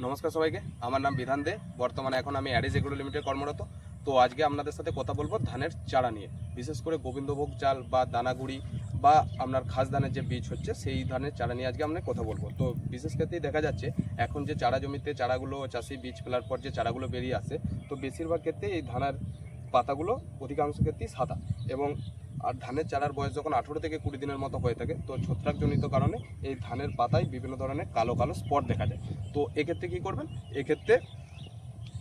নমস্কার সবাইকে, আমার নাম বিধান দে। বর্তমানে এখন আমি অ্যাডিজ এগ্রো লিমিটেড কর্মরত। তো আজকে আপনাদের সাথে কথা বলবো ধানের চারা নিয়ে, বিশেষ করে গোবিন্দভোগ চাল বা দানাগুড়ি বা আপনার খাস ধানের যে বীজ হচ্ছে সেই ধানের চারা নিয়ে আজকে আমরা কথা বলবো। তো বিশেষ ক্ষেত্রেই দেখা যাচ্ছে এখন যে চারা জমিতে চারাগুলো চাষি বীজ ফেলার পর যে চারাগুলো বেরিয়ে আসে, তো বেশিরভাগ ক্ষেত্রে এই ধানের পাতাগুলো অধিকাংশ ক্ষেত্রেই সাদা। এবং আর ধানের চারার বয়স যখন 18 থেকে 20 দিনের মতো হয়ে থাকে, তো ছত্রাকজনিত কারণে এই ধানের পাতায় বিভিন্ন ধরনের কালো কালো স্পট দেখা যায়। তো এক্ষেত্রে কী করবেন, এক্ষেত্রে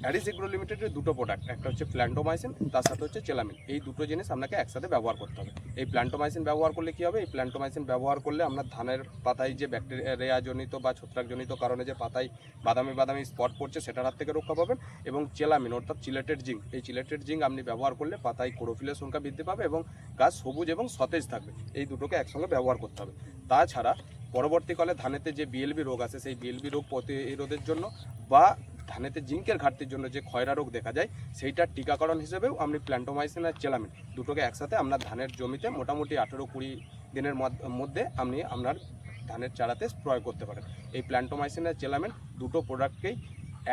অ্যাডিজ এগ্রো লিমিটেডের দুটো প্রোডাক্ট, একটা হচ্ছে প্ল্যান্টোমাইসিন, তার সাথে হচ্ছে চেলামিন। এই দুটো জিনিস আপনাকে একসাথে ব্যবহার করতে হবে। এই প্ল্যান্টোমাইসিন ব্যবহার করলে কী হবে, এই প্ল্যান্টোমাইসিন ব্যবহার করলে আপনার ধানের পাতায় যে ব্যাকটেরিয়াজনিত বা ছত্রাকজনিত কারণে যে পাতায় বাদামি বাদামি স্পট পড়ছে সেটার হাত থেকে রক্ষা পাবেন। এবং চেলামিন অর্থাৎ চিলেটেড জিঙ্ক, এই চিলেটেড জিঙ্ক আপনি ব্যবহার করলে পাতায় ক্লোরোফিলের সংখ্যা বৃদ্ধি পাবে এবং গাছ সবুজ এবং সতেজ থাকবে। এই দুটোকে একসঙ্গে ব্যবহার করতে হবে। তাছাড়া পরবর্তীকালে ধানেতে যে বিএলবি রোগ আছে, সেই বিএলবি রোগ প্রতিরোধের জন্য বা ধানেতে জিঙ্কের ঘাটতির জন্য যে খয়রা রোগ দেখা যায়, সেইটার টিকাকরণ হিসেবেও আপনি প্ল্যান্টোমাইসিন আর চেলামিন দুটোকে একসাথে আপনার ধানের জমিতে মোটামুটি 18-20 দিনের মধ্যে আপনি আপনার ধানের চারাতে প্রয়োগ করতে পারেন। এই প্ল্যান্টোমাইসিন আর চেলামিন দুটো প্রোডাক্টকেই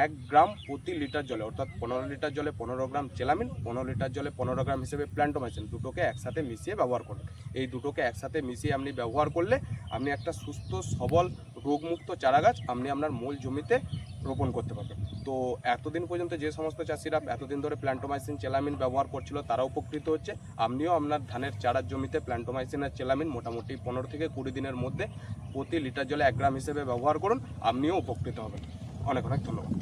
1 গ্রাম প্রতি লিটার জলে, অর্থাৎ 15 লিটার জলে 15 গ্রাম চেলামিন, 15 লিটার জলে 15 গ্রাম হিসেবে প্ল্যান্টোমাইসিন, দুটোকে একসাথে মিশিয়ে ব্যবহার করুন। এই দুটোকে একসাথে মিশিয়ে আপনি ব্যবহার করলে আপনি একটা সুস্থ সবল রোগমুক্ত চারাগাছ আপনি আপনার মূল জমিতে রোপণ করতে পারবেন। তো এতদিন পর্যন্ত যে সমস্ত চাষিরা এতদিন ধরে প্ল্যান্টোমাইসিন চেলামিন ব্যবহার করছিল তারা উপকৃত হচ্ছে। আপনিও আপনার ধানের চারার জমিতে প্ল্যান্টোমাইসিন আর চেলামিন মোটামুটি 15 থেকে 20 দিনের মধ্যে প্রতি লিটার জলে 1 গ্রাম হিসেবে ব্যবহার করুন, আপনিও উপকৃত হবেন। অনেক অনেক ধন্যবাদ।